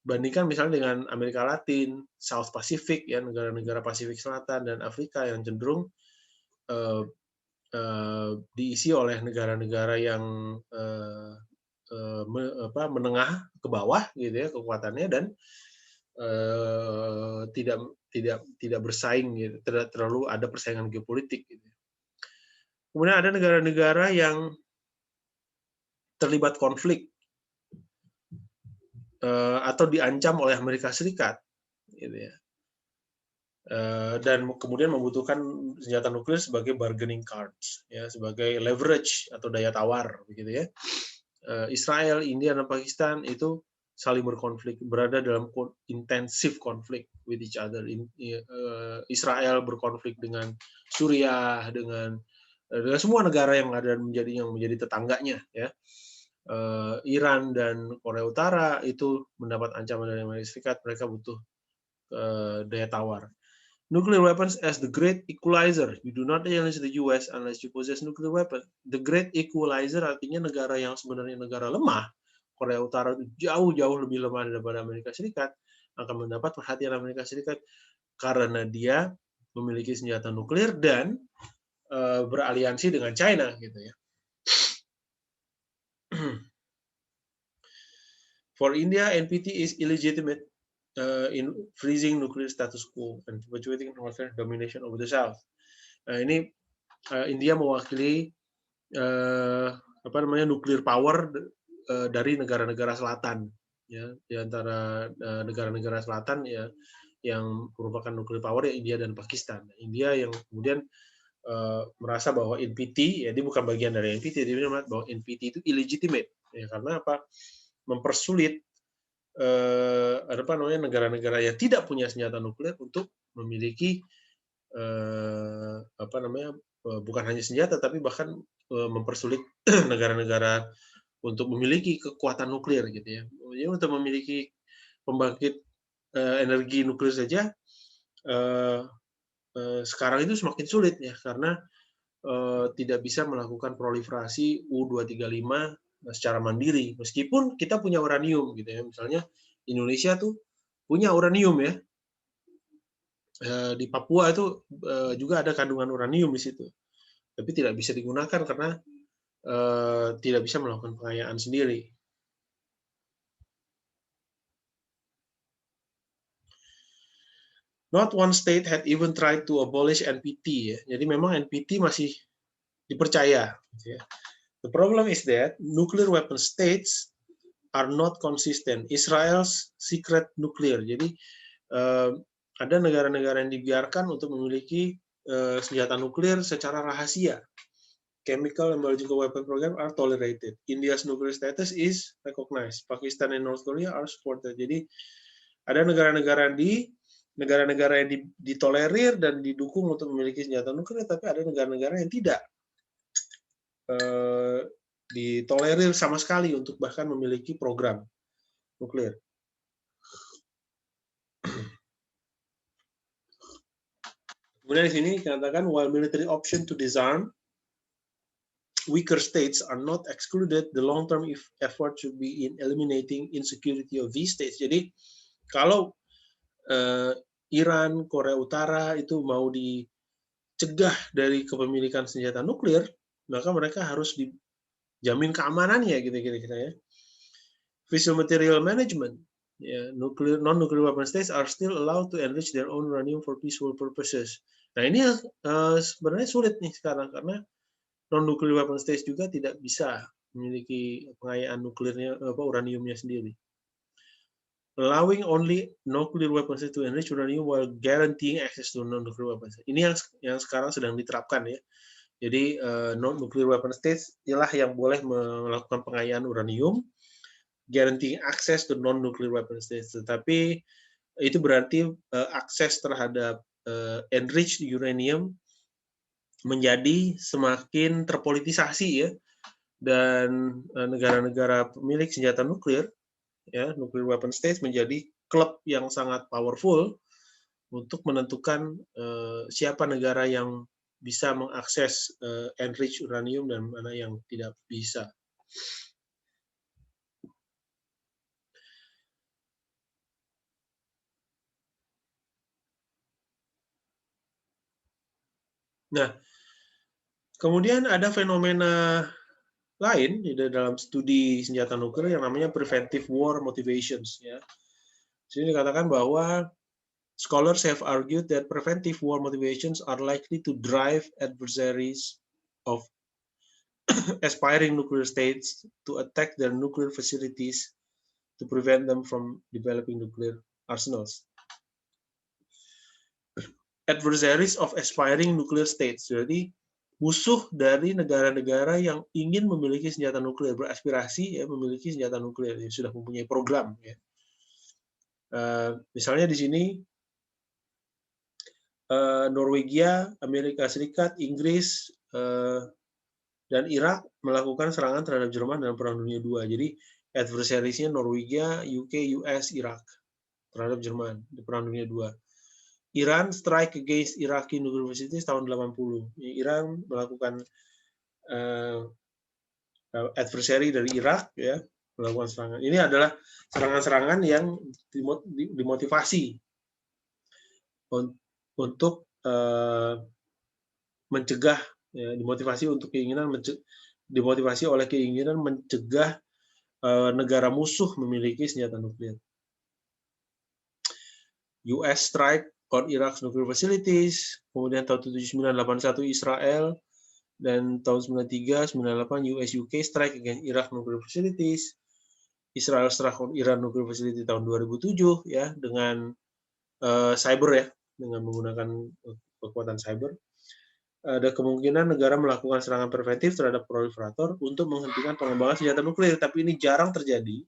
bandingkan misalnya dengan Amerika Latin, South Pacific, ya negara-negara Pasifik Selatan dan Afrika yang cenderung diisi oleh negara-negara yang menengah ke bawah gitu ya kekuatannya, dan tidak bersaing gitu, tidak terlalu ada persaingan geopolitik gitu. Kemudian ada negara-negara yang terlibat konflik atau diancam oleh Amerika Serikat gitu ya. Dan kemudian membutuhkan senjata nuklir sebagai bargaining cards, ya, sebagai leverage atau daya tawar, begitu ya. Israel, India, dan Pakistan itu saling berkonflik, berada dalam intensif konflik with each other. Israel berkonflik dengan Suriah, dengan semua negara yang ada menjadi tetangganya, ya. Iran dan Korea Utara itu mendapat ancaman dari Amerika Serikat, mereka butuh daya tawar. Nuclear weapons as the great equalizer. You do not challenge the US unless you possess nuclear weapon. The great equalizer artinya negara yang sebenarnya negara lemah, Korea Utara itu jauh-jauh lebih lemah daripada Amerika Serikat, akan mendapat perhatian Amerika Serikat karena dia memiliki senjata nuklir dan beraliansi dengan China, gitu ya. For India, NPT is illegitimate in freezing nuclear status quo and perpetuating Northern domination over the South. Ini India mewakili nuclear power dari negara-negara selatan, ya, di antara negara-negara selatan ya yang merupakan nuclear power ya India dan Pakistan. India yang kemudian merasa bahwa NPT, ya dia bukan bagian dari NPT, dia bilang bahwa NPT itu illegitimate, ya, karena apa? Mempersulit negara-negara yang tidak punya senjata nuklir untuk memiliki bukan hanya senjata tapi bahkan mempersulit negara-negara untuk memiliki kekuatan nuklir, gitu ya. Jadi untuk memiliki pembangkit energi nuklir saja sekarang itu semakin sulit, ya, karena tidak bisa melakukan proliferasi U-235 secara mandiri, meskipun kita punya uranium, gitu ya. Misalnya Indonesia tuh punya uranium, ya. Di Papua itu juga ada kandungan uranium di situ, tapi tidak bisa digunakan karena tidak bisa melakukan pengayaan sendiri. Not one state had even tried to abolish NPT, ya. Jadi memang NPT masih dipercaya, gitu ya. The problem is that nuclear weapon states are not consistent. Israel's secret nuclear. Jadi ada negara-negara yang dibiarkan untuk memiliki senjata nuklir secara rahasia. Chemical and biological weapon program are tolerated. India's nuclear status is recognized. Pakistan and North Korea are supported. Jadi ada negara-negara yang ditolerir dan didukung untuk memiliki senjata nuklir, tapi ada negara-negara yang tidak ditolerir sama sekali untuk bahkan memiliki program nuklir. Kemudian di sini dikatakan, while military option to disarm weaker states are not excluded, the long-term effort should be in eliminating insecurity of these states. Jadi kalau Iran, Korea Utara itu mau dicegah dari kepemilikan senjata nuklir, maka mereka harus dijamin keamanannya, gitu kira-kira, ya. Fissile material management. Yeah, non-nuclear weapon states are still allowed to enrich their own uranium for peaceful purposes. Nah, ini sebenarnya sulit nih sekarang karena non-nuclear weapon states juga tidak bisa memiliki pengayaan nuklirnya, uraniumnya sendiri. Allowing only nuclear weapon states to enrich uranium while guaranteeing access to non-nuclear weapons. Ini yang sekarang sedang diterapkan, ya. Jadi non-nuclear weapon states ialah yang boleh melakukan pengayaan uranium, guaranteeing access to non-nuclear weapon states. Tetapi itu berarti akses terhadap enriched uranium menjadi semakin terpolitisasi, ya, dan negara-negara pemilik senjata nuklir, ya, nuclear weapon states menjadi klub yang sangat powerful untuk menentukan siapa negara yang bisa mengakses enriched uranium dan mana yang tidak bisa. Nah, kemudian ada fenomena lain di dalam studi senjata nuklir yang namanya preventive war motivations. Ya. Sini dikatakan bahwa scholars have argued that preventive war motivations are likely to drive adversaries of aspiring nuclear states to attack their nuclear facilities to prevent them from developing nuclear arsenals. Adversaries of aspiring nuclear states, jadi musuh dari negara-negara yang ingin memiliki senjata nuklir, beraspirasi ya memiliki senjata nuklir, ya, sudah mempunyai program. Ya. Misalnya di sini Norwegia, Amerika Serikat, Inggris, dan Irak melakukan serangan terhadap Jerman dalam Perang Dunia II. Jadi adversariesnya Norwegia, UK, US, Irak terhadap Jerman di Perang Dunia II. Iran strike against Iraqi nuclear facilities tahun 80. Iran melakukan adversary dari Irak ya melakukan serangan. Ini adalah serangan-serangan yang dimotivasi untuk mencegah, ya, dimotivasi oleh keinginan mencegah negara musuh memiliki senjata nuklir. US strike on Iraq's nuclear facilities, kemudian tahun 7981 Israel, dan tahun 93-98 US UK strike against Iraq nuclear facilities. Israel strike on Iran nuclear facility tahun 2007 ya dengan cyber ya, dengan menggunakan kekuatan cyber. Ada kemungkinan negara melakukan serangan preventif terhadap proliferator untuk menghentikan pengembangan senjata nuklir, tapi ini jarang terjadi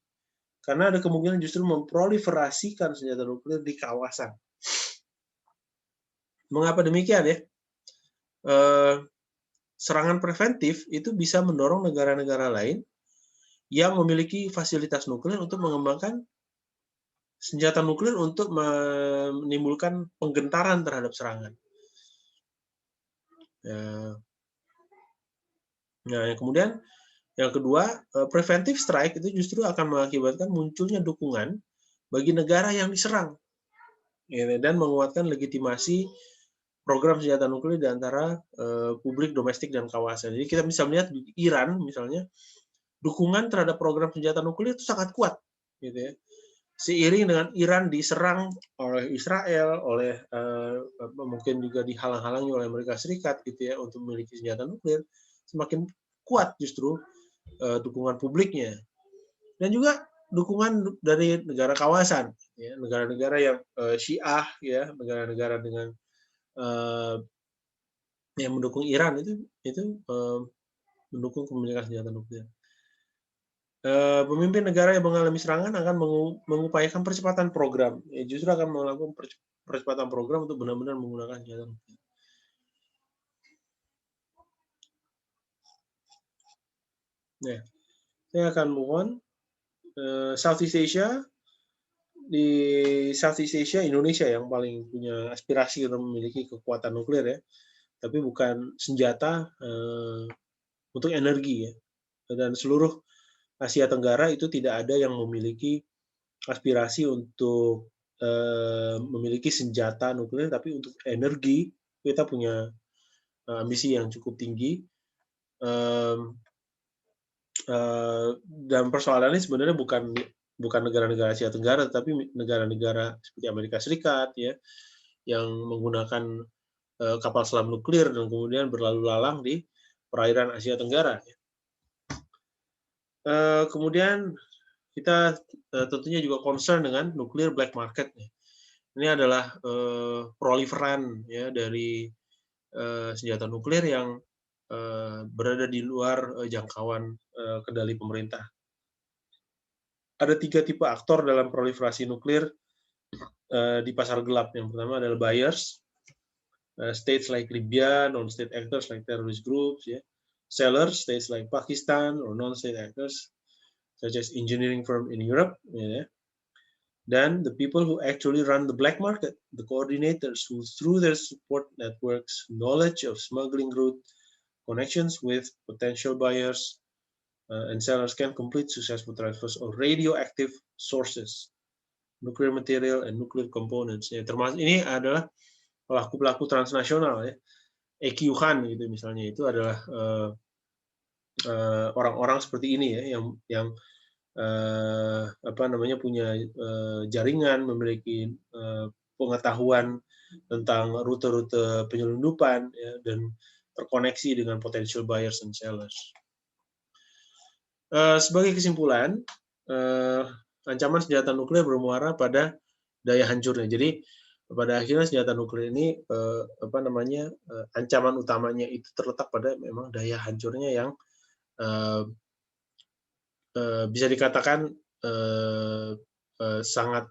karena ada kemungkinan justru memproliferasikan senjata nuklir di kawasan. Mengapa demikian ya? Serangan preventif itu bisa mendorong negara-negara lain yang memiliki fasilitas nuklir untuk mengembangkan senjata nuklir untuk menimbulkan penggentaran terhadap serangan. Nah, kemudian yang kedua, preventive strike itu justru akan mengakibatkan munculnya dukungan bagi negara yang diserang dan menguatkan legitimasi program senjata nuklir di antara publik, domestik, dan kawasan. Jadi kita bisa melihat di Iran misalnya, dukungan terhadap program senjata nuklir itu sangat kuat, gitu ya. Seiring dengan Iran diserang oleh Israel, oleh mungkin juga dihalang-halangi oleh Amerika Serikat, gitu ya, untuk memiliki senjata nuklir, semakin kuat justru dukungan publiknya, dan juga dukungan dari negara kawasan, ya, negara-negara yang Syiah, ya, negara-negara dengan yang mendukung Iran itu mendukung kepemilikan senjata nuklir. Pemimpin negara yang mengalami serangan akan mengupayakan percepatan program, ya, justru akan melakukan percepatan program untuk benar-benar menggunakan senjata nuklir. Nah, saya akan move on. Southeast Asia, di Southeast Asia Indonesia yang paling punya aspirasi untuk memiliki kekuatan nuklir ya, tapi bukan senjata, untuk energi ya. Dan seluruh Asia Tenggara itu tidak ada yang memiliki aspirasi untuk memiliki senjata nuklir, tapi untuk energi kita punya ambisi yang cukup tinggi. Dan persoalannya sebenarnya bukan negara-negara Asia Tenggara, tapi negara-negara seperti Amerika Serikat ya, yang menggunakan kapal selam nuklir dan kemudian berlalu lalang di perairan Asia Tenggara. Kemudian kita tentunya juga concern dengan nuclear black market. Ini adalah proliferan ya dari senjata nuklir yang berada di luar jangkauan kendali pemerintah. Ada 3 tipe aktor dalam proliferasi nuklir di pasar gelap. Yang pertama adalah buyers, states like Libya, non-state actors like terrorist groups, ya. Sellers, states like Pakistan or non-state actors such as engineering firm in Europe, ya. Dan the people who actually run the black market, the coordinators who through their support networks, knowledge of smuggling route, connections with potential buyers and sellers can complete successful transfers of radioactive sources, nuclear material and nuclear components. Ya, termasuk ini adalah pelaku-pelaku transnasional ya, EQ Han gitu misalnya, itu adalah orang-orang seperti ini ya, yang apa namanya, punya jaringan, memiliki pengetahuan tentang rute-rute penyelundupan ya, dan terkoneksi dengan potential buyers and sellers. Sebagai kesimpulan, ancaman senjata nuklir bermuara pada daya hancurnya. Jadi pada akhirnya senjata nuklir ini apa namanya, ancaman utamanya itu terletak pada memang daya hancurnya yang bisa dikatakan sangat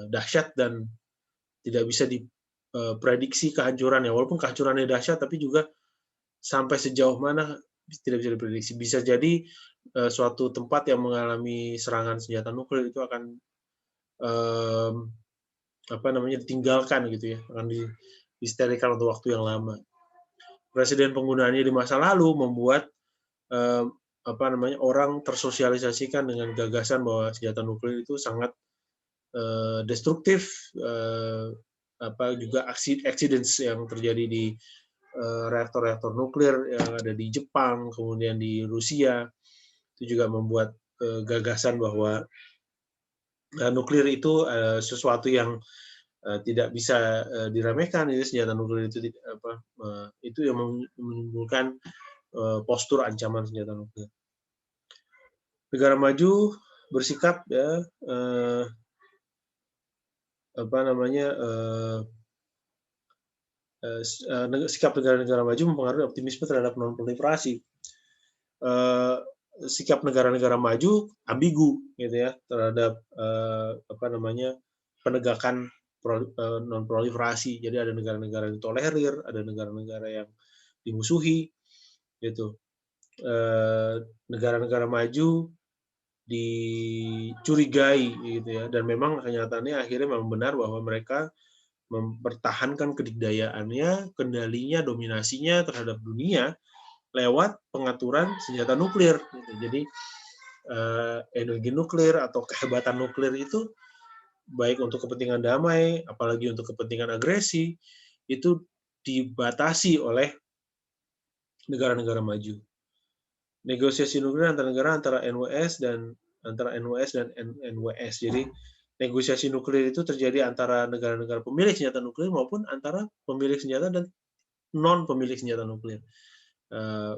dahsyat dan tidak bisa diprediksi kehancurannya. Walaupun kehancurannya dahsyat, tapi juga sampai sejauh mana tidak bisa diprediksi. Bisa jadi suatu tempat yang mengalami serangan senjata nuklir itu akan apa namanya, ditinggalkan gitu ya, akan disterilkan untuk waktu yang lama. Presiden penggunaannya di masa lalu membuat apa namanya, orang tersosialisasikan dengan gagasan bahwa senjata nuklir itu sangat destruktif, apa juga accidents yang terjadi di reaktor-reaktor nuklir yang ada di Jepang, kemudian di Rusia, itu juga membuat gagasan bahwa nuklir itu sesuatu yang tidak bisa diremehkan. Jadi senjata nuklir itu apa, itu yang menimbulkan postur ancaman senjata nuklir. Negara maju bersikap ya apa namanya, sikap negara-negara maju mempengaruhi optimisme terhadap non-proliferasi. Sikap negara-negara maju ambigu gitu ya terhadap apa namanya, penegakan non-proliferasi. Jadi ada negara-negara yang tolerir, ada negara-negara yang dimusuhi gitu. Negara-negara maju dicurigai gitu ya, dan memang kenyataannya akhirnya memang benar bahwa mereka mempertahankan kedikdayaannya, kendalinya, dominasinya terhadap dunia lewat pengaturan senjata nuklir. Gitu. Jadi energi nuklir atau kehebatan nuklir itu baik untuk kepentingan damai, apalagi untuk kepentingan agresi, itu dibatasi oleh negara-negara maju. Negosiasi nuklir antara negara antara NWS dan NWS. Jadi negosiasi nuklir itu terjadi antara negara-negara pemilik senjata nuklir maupun antara pemilik senjata dan non pemilik senjata nuklir.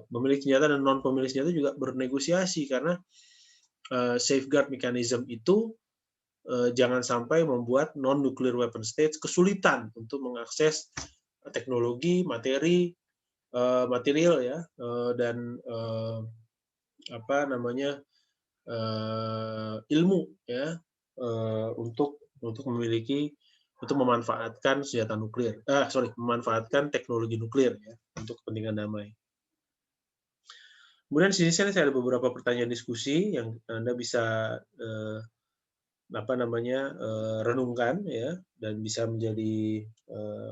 Pemilik senjata dan non pemilik senjata juga bernegosiasi karena safeguard mechanism itu jangan sampai membuat non nuclear weapon states kesulitan untuk mengakses teknologi, material ya, dan apa namanya, ilmu ya, untuk memanfaatkan senjata nuklir, memanfaatkan teknologi nuklir ya untuk kepentingan damai. Kemudian di sini saya ada beberapa pertanyaan diskusi yang Anda bisa apa namanya, renungkan ya, dan bisa menjadi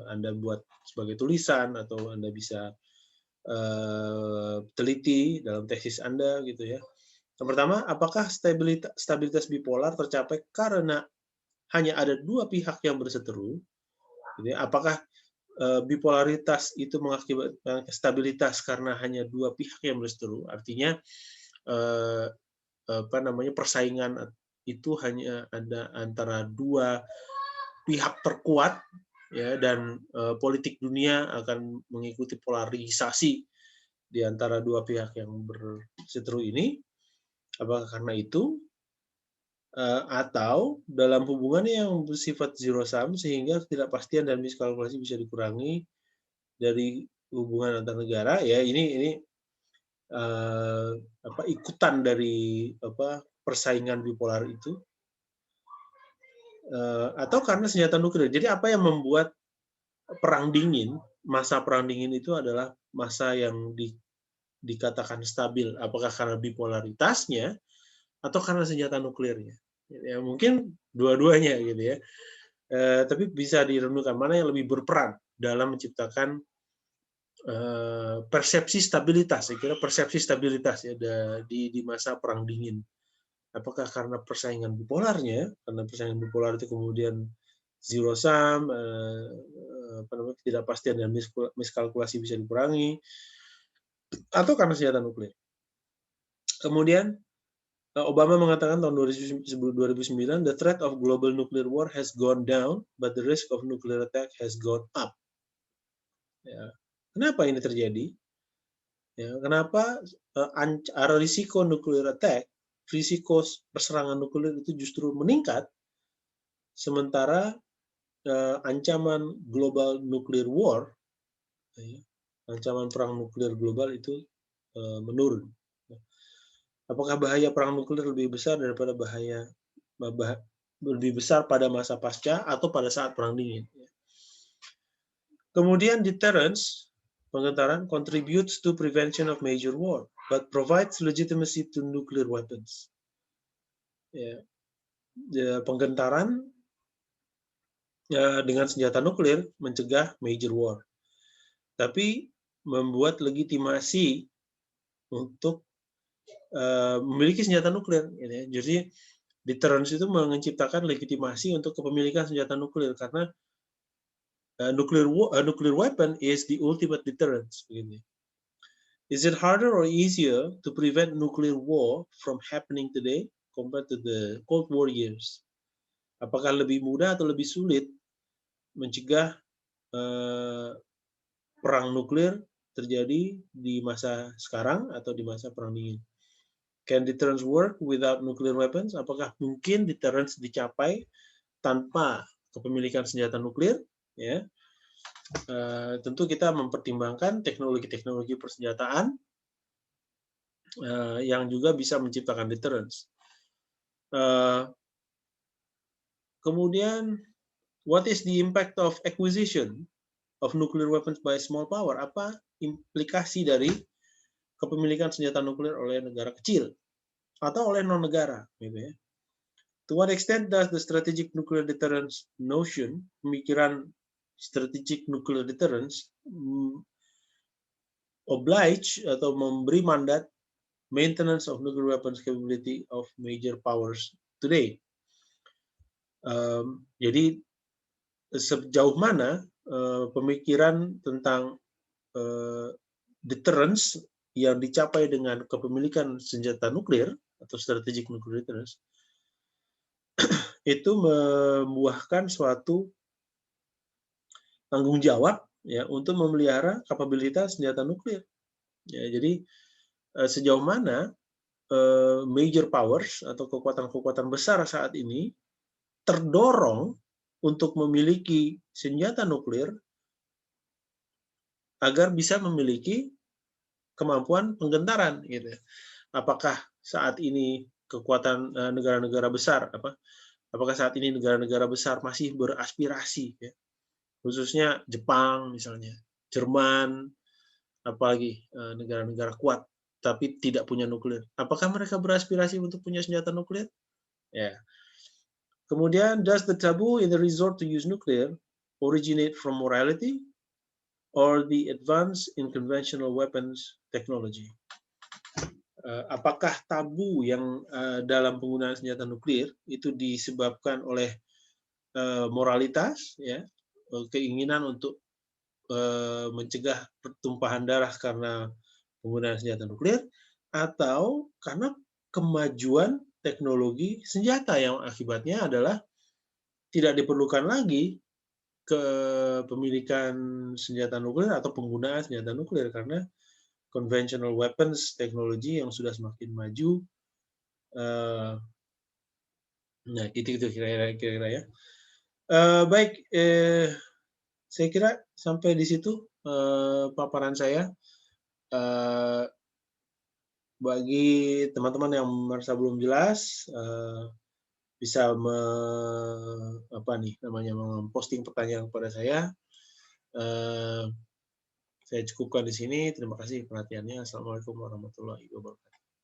Anda buat sebagai tulisan atau Anda bisa teliti dalam tesis Anda gitu ya. Yang pertama, apakah stabilitas bipolar tercapai karena hanya ada dua pihak yang berseteru? Gitu ya. Apakah bipolaritas itu mengakibatkan stabilitas karena hanya dua pihak yang berseteru? Artinya apa namanya, persaingan itu hanya ada antara dua pihak terkuat ya, dan politik dunia akan mengikuti polarisasi di antara dua pihak yang berseteru ini. Apakah karena itu atau dalam hubungan yang bersifat zero sum sehingga ketidakpastian dan miskalkulasi bisa dikurangi dari hubungan antar negara ya, ini apa, ikutan dari apa, persaingan bipolar itu, atau karena senjata nuklir. Jadi apa yang membuat perang dingin, masa perang dingin itu adalah masa yang dikatakan stabil? Apakah karena bipolaritasnya atau karena senjata nuklirnya? Ya mungkin dua-duanya gitu ya. Tapi bisa direnungkan mana yang lebih berperan dalam menciptakan persepsi stabilitas. Saya kira persepsi stabilitas ya di masa perang dingin. Apakah karena persaingan bipolarnya? Karena persaingan bipolar itu kemudian zero sum, ketidakpastian dan miskalkulasi bisa dikurangi, atau karena senjata nuklir. Kemudian Obama mengatakan tahun 2009, the threat of global nuclear war has gone down, but the risk of nuclear attack has gone up. Ya. Kenapa ini terjadi? Ya, kenapa risiko nuclear attack, risiko perserangan nuklir itu justru meningkat, sementara ancaman global nuclear war, ancaman perang nuklir global itu menurun. Apakah bahaya perang nuklir lebih besar daripada lebih besar pada masa pasca atau pada saat perang dingin? Kemudian deterrence, pengentaran, contributes to prevention of major war, but provides legitimacy to nuclear weapons. Ya, penggentaran dengan senjata nuklir mencegah major war, tapi membuat legitimasi untuk memiliki senjata nuklir. Jadi deterrence itu menciptakan legitimasi untuk kepemilikan senjata nuklir, karena nuclear weapon is the ultimate deterrence. Is it harder or easier to prevent nuclear war from happening today compared to the Cold War years? Apakah lebih mudah atau lebih sulit mencegah perang nuklir terjadi di masa sekarang atau di masa perang dingin? Can deterrence work without nuclear weapons? Apakah mungkin deterrence dicapai tanpa kepemilikan senjata nuklir? Ya, tentu kita mempertimbangkan teknologi-teknologi persenjataan yang juga bisa menciptakan deterrence. Kemudian, what is the impact of acquisition of nuclear weapons by small power? Apa implikasi dari kepemilikan senjata nuklir oleh negara kecil atau oleh non-negara? Gitu ya. To what extent does the strategic nuclear deterrence notion, pemikiran strategic nuclear deterrence, oblige atau memberi mandat maintenance of nuclear weapons capability of major powers today? Jadi sejauh mana pemikiran tentang deterrence yang dicapai dengan kepemilikan senjata nuklir atau strategic nuclear deterrence itu membuahkan suatu tanggung jawab ya untuk memelihara kapabilitas senjata nuklir. Ya, jadi sejauh mana major powers atau kekuatan-kekuatan besar saat ini terdorong untuk memiliki senjata nuklir agar bisa memiliki kemampuan penggentaran, gitu. Apakah saat ini kekuatan negara-negara besar, apakah saat ini negara-negara besar masih beraspirasi, ya? Khususnya Jepang misalnya, Jerman, apalagi negara-negara kuat tapi tidak punya nuklir. Apakah mereka beraspirasi untuk punya senjata nuklir? Ya. Kemudian, does the taboo in the resort to use nuclear originate from morality or the advance in conventional weapons technology? Apakah tabu yang dalam penggunaan senjata nuklir itu disebabkan oleh moralitas, ya, keinginan untuk mencegah pertumpahan darah karena penggunaan senjata nuklir, atau karena kemajuan teknologi senjata yang akibatnya adalah tidak diperlukan lagi kepemilikan senjata nuklir atau penggunaan senjata nuklir karena conventional weapons teknologi yang sudah semakin maju. Nah, itu kira-kira ya. Baik, saya kira sampai di situ paparan saya. Bagi teman-teman yang merasa belum jelas, bisa memposting pertanyaan kepada saya. Saya cukupkan di sini. Terima kasih perhatiannya. Assalamualaikum warahmatullahi wabarakatuh.